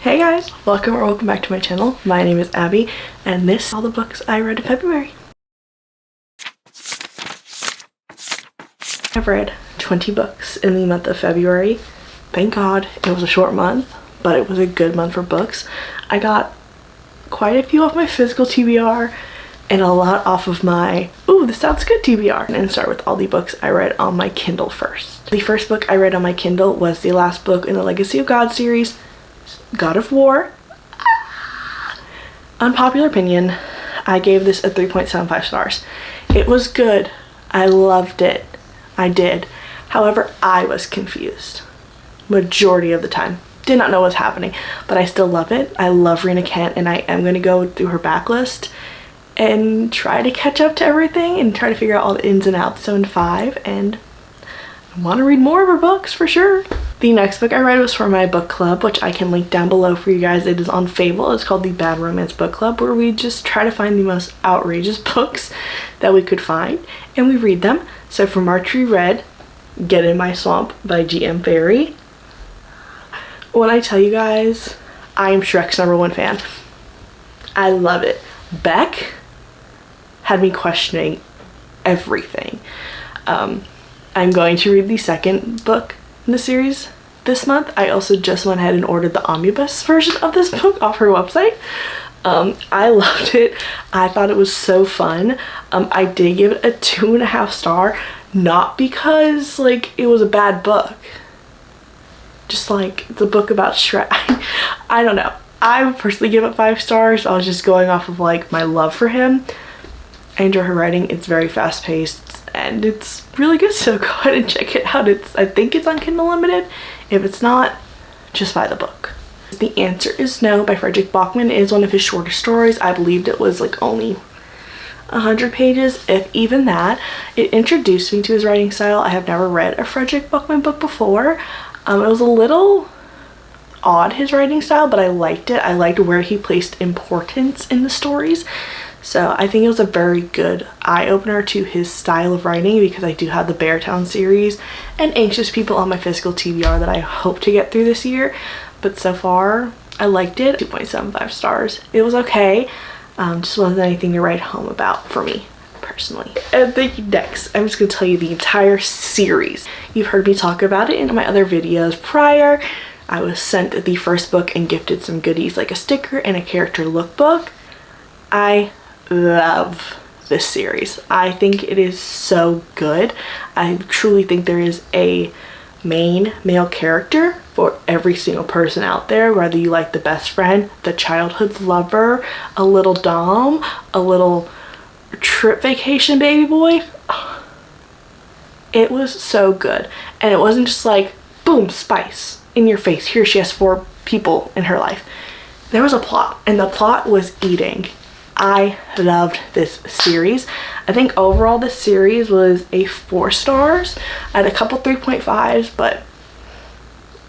Hey guys, welcome back to my channel. My name is Abby and this are all the books I read in February. I've read 20 books in the month of February. Thank God it was a short month, but it was a good month for books. I got quite a few off my physical TBR and a lot off of my ooh, this sounds good TBR. And start with all the books I read on my Kindle first. The first book I read on my Kindle was the last book in the Legacy of God series, God of War. Unpopular opinion, I gave this a 3.75 stars. It was good. I loved it. I did. However, I was confused majority of the time. Did not know what was happening, but I still love it. I love Rena Kent and I am going to go through her backlist and try to catch up to everything and try to figure out all the ins and outs. So in 5, and I want to read more of her books for sure. The next book I read was for my book club, which I can link down below for you guys. It is on Fable. It's called the Bad Romance Book Club, where we just try to find the most outrageous books that we could find and we read them. So for March we read Get in My Swamp by G.M. Barrie. When I tell you guys, I am Shrek's #1 fan. I love it. Beck had me questioning everything. I'm going to read the second book in the series this month. I also just went ahead and ordered the omnibus version of this book off her website. I loved it. I thought it was so fun. I did give it a 2.5 star, not because like it was a bad book, just like the book about Shrek. I don't know. I would personally give it 5 stars. I was just going off of like my love for him. I enjoy her writing. It's very fast paced and it's really good, so go ahead and check it out. I think it's on Kindle Unlimited. If it's not, just buy the book. The Answer is No by Frederick Bachman. It is one of his shorter stories. I believed it was like only 100 pages, if even that. It introduced me to his writing style. I have never read a Frederick Bachman book before. It was a little odd, his writing style, but I liked it. I liked where he placed importance in the stories. So I think it was a very good eye-opener to his style of writing, because I do have the Beartown series and Anxious People on my physical TBR that I hope to get through this year. But so far, I liked it. 2.75 stars. It was okay. Just wasn't anything to write home about for me personally. And thank you. Next, I'm just going to tell you the entire series. You've heard me talk about it in my other videos prior. I was sent the first book and gifted some goodies like a sticker and a character lookbook. I love this series. I think it is so good. I truly think there is a main male character for every single person out there, whether you like the best friend, the childhood lover, a little dom, a little trip vacation baby boy. It was so good, and it wasn't just like boom, spice in your face, here she has 4 people in her life. There was a plot, and the plot was eating. I loved this series. I think overall this series was a 4 stars. I had a couple 3.5s, but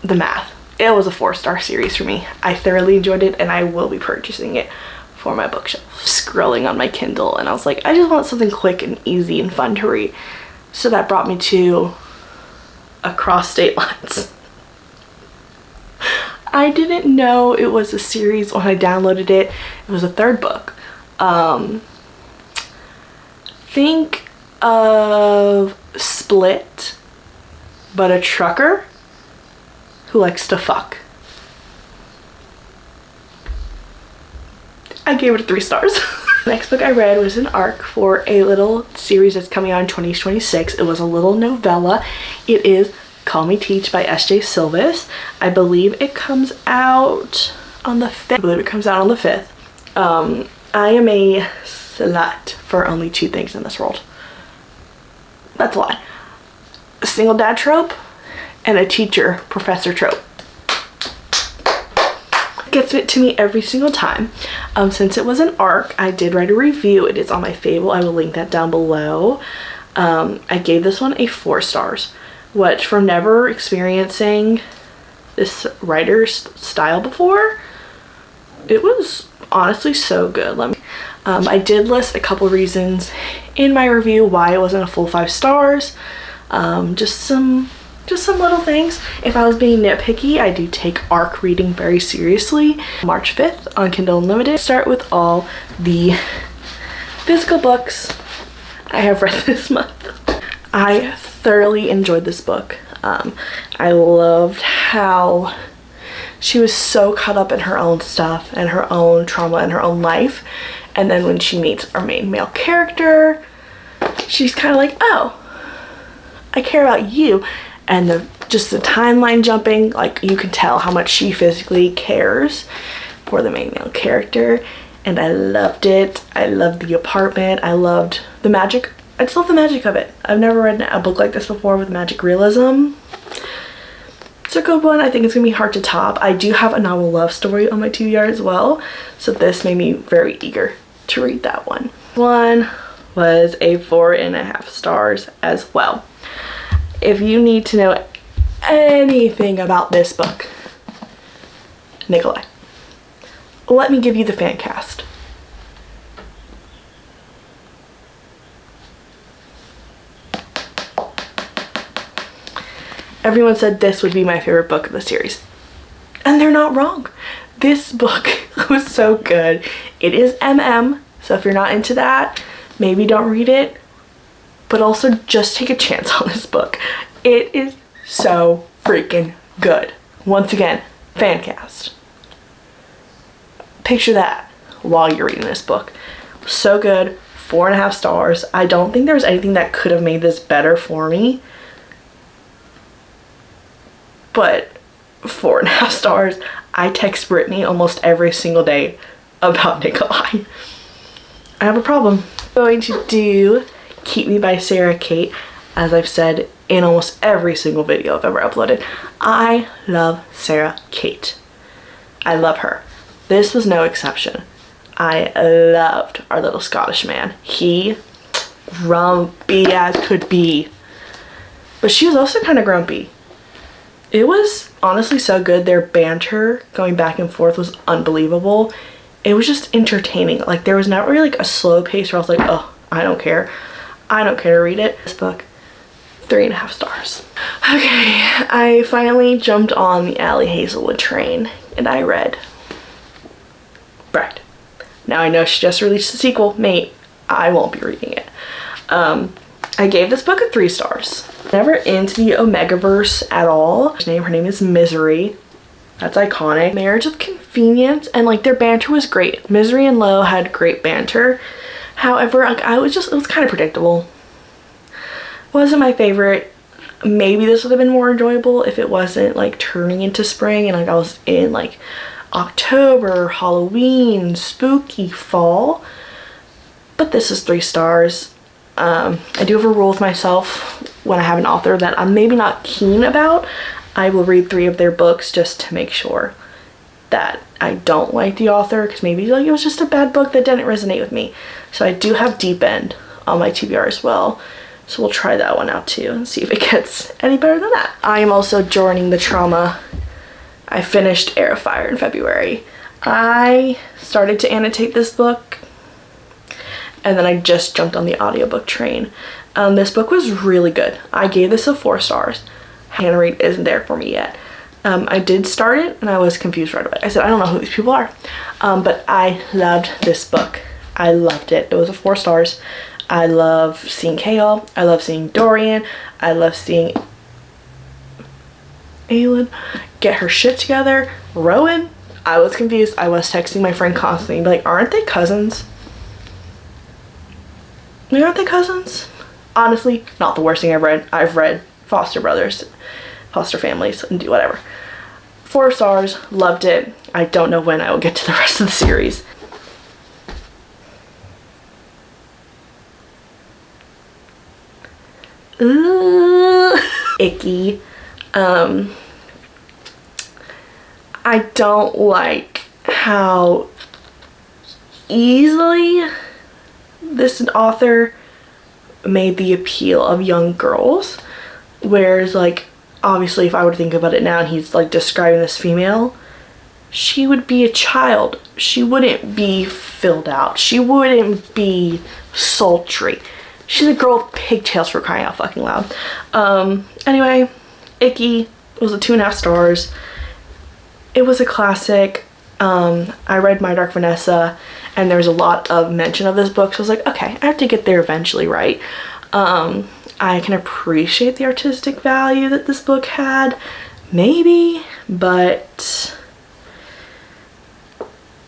the math, it was a 4-star series for me. I thoroughly enjoyed it and I will be purchasing it for my bookshelf. Scrolling on my Kindle and I was like, I just want something quick and easy and fun to read. So that brought me to Across State Lines. I didn't know it was a series when I downloaded it. It was a 3rd book. Think of Split, but a trucker who likes to fuck. I gave it 3 stars. The next book I read was an arc for a little series that's coming out in 2026. It was a little novella. It is Call Me Teach by S.J. Silvis. I believe it comes out on the 5th. I am a slut for only 2 things in this world. That's a lie. A single dad trope and a teacher professor trope. Gets it to me every single time. Since it was an arc, I did write a review. It is on my Fable. I will link that down below. I gave this one a 4 stars, which from never experiencing this writer's style before, it was honestly so good. I did list a couple reasons in my review why it wasn't a full 5 stars. Just some Just some little things. If I was being nitpicky, I do take ARC reading very seriously. March 5th on Kindle Unlimited. Start with all the physical books I have read this month. I thoroughly enjoyed this book. I loved how she was so caught up in her own stuff and her own trauma and her own life. And then when she meets our main male character, she's kind of like, oh, I care about you. And just the timeline jumping, like you can tell how much she physically cares for the main male character. And I loved it. I loved the apartment. I loved the magic. I just love the magic of it. I've never read a book like this before with magic realism. It's a good one. I think it's gonna be hard to top. I do have a novel love story on my TBR as well, so this made me very eager to read that one. One was a 4.5 stars as well. If you need to know anything about this book, Nikolai, let me give you the fan cast. Everyone said this would be my favorite book of the series. And they're not wrong. This book was so good. It is so if you're not into that, maybe don't read it. But also just take a chance on this book. It is so freaking good. Once again, fan cast. Picture that while you're reading this book. So good. 4.5 stars. I don't think there was anything that could have made this better for me. But 4.5 stars. I text Brittany almost every single day about Nikolai. I have a problem. I'm going to do Keep Me by Sarah Kate, as I've said in almost every single video I've ever uploaded. I love Sarah Kate. I love her. This was no exception. I loved our little Scottish man. He grumpy as could be. But she was also kind of grumpy. It was honestly so good. Their banter going back and forth was unbelievable. It was just entertaining. Like there was not really like a slow pace where I was like, oh, I don't care. I don't care to read it. This book, 3.5 stars. Okay, I finally jumped on the Allie Hazelwood train and I read Bride. Now I know she just released a sequel, mate. I won't be reading it. I gave this book a 3 stars. Never into the Omegaverse at all. Her name is Misery. That's iconic. Marriage of Convenience, and like their banter was great. Misery and Lo had great banter. However, like it was kind of predictable. Wasn't my favorite. Maybe this would have been more enjoyable if it wasn't like turning into spring and like I was in like October, Halloween, spooky fall. But this is 3 stars. I do have a rule with myself when I have an author that I'm maybe not keen about. I will read 3 of their books just to make sure that I don't like the author, because maybe like it was just a bad book that didn't resonate with me. So I do have Deep End on my TBR as well. So we'll try that one out too and see if it gets any better than that. I am also joining the trauma. I finished Air of Fire in February. I started to annotate this book and then I just jumped on the audiobook train. This book was really good. I gave this a 4 stars. Hannah Reid isn't there for me yet. I did start it and I was confused right away. I said, I don't know who these people are. But I loved this book. I loved it. It was a 4 stars. I love seeing Kale. I love seeing Dorian. I love seeing Aelin get her shit together. Rowan, I was confused. I was texting my friend constantly, like, aren't they cousins? Aren't they cousins? Honestly, not the worst thing I've read. I've read foster brothers, foster families, and do whatever. 4 stars, loved it. I don't know when I will get to the rest of the series. Ooh, icky. I don't like how easily this author made the appeal of young girls, whereas like obviously if I were to think about it now and he's like describing this female, she would be a child. She wouldn't be filled out. She wouldn't be sultry. She's a girl with pigtails, for crying out fucking loud. Anyway, icky. It was a 2.5 stars. It was a classic. I read My Dark Vanessa, and there was a lot of mention of this book, so I was like, okay, I have to get there eventually, right? I can appreciate the artistic value that this book had, maybe, but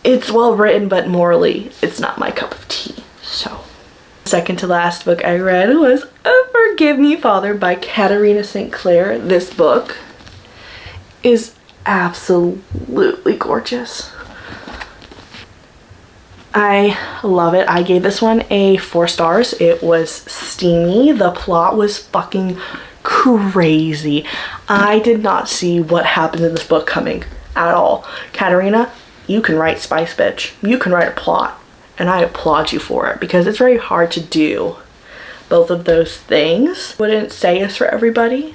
it's well written, but morally, it's not my cup of tea. So, second to last book I read was Forgive Me, Father by Katarina St. Clair. This book is absolutely gorgeous. I love it. I gave this one a 4 stars. It was steamy. The plot was fucking crazy. I did not see what happened in this book coming at all. Katarina, you can write spice, bitch. You can write a plot, and I applaud you for it, because it's very hard to do both of those things. Wouldn't say it's for everybody.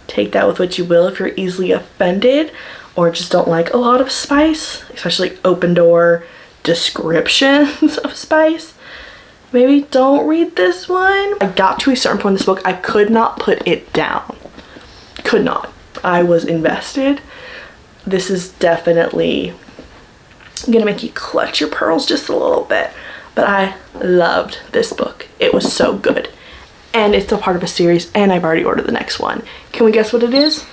Take that with what you will. If you're easily offended or just don't like a lot of spice, especially open door descriptions of spice, maybe don't read this one. I got to a certain point in this book, I could not put it down. Could not. I was invested. This is definitely gonna make you clutch your pearls just a little bit, but I loved this book. It was so good, and it's a part of a series, and I've already ordered the next one. Can we guess what it is?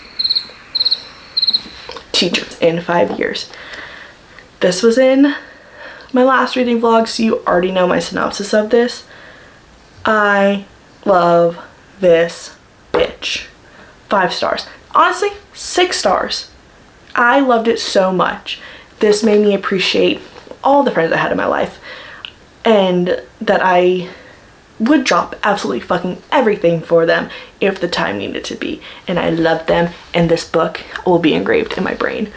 Teachers in 5 years. This was in my last reading vlog, so you already know my synopsis of this. I love this bitch. 5 stars. Honestly, 6 stars. I loved it so much. This made me appreciate all the friends I had in my life, and that I would drop absolutely fucking everything for them if the time needed to be. And I loved them, and this book will be engraved in my brain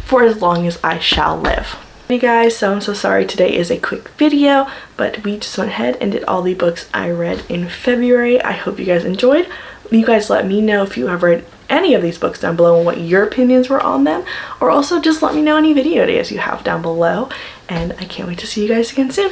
for as long as I shall live. Hey guys, so I'm so sorry today is a quick video, but we just went ahead and did all the books I read in February. I hope you guys enjoyed. You guys let me know if you have read any of these books down below and what your opinions were on them, or also just let me know any video ideas you have down below, and I can't wait to see you guys again soon.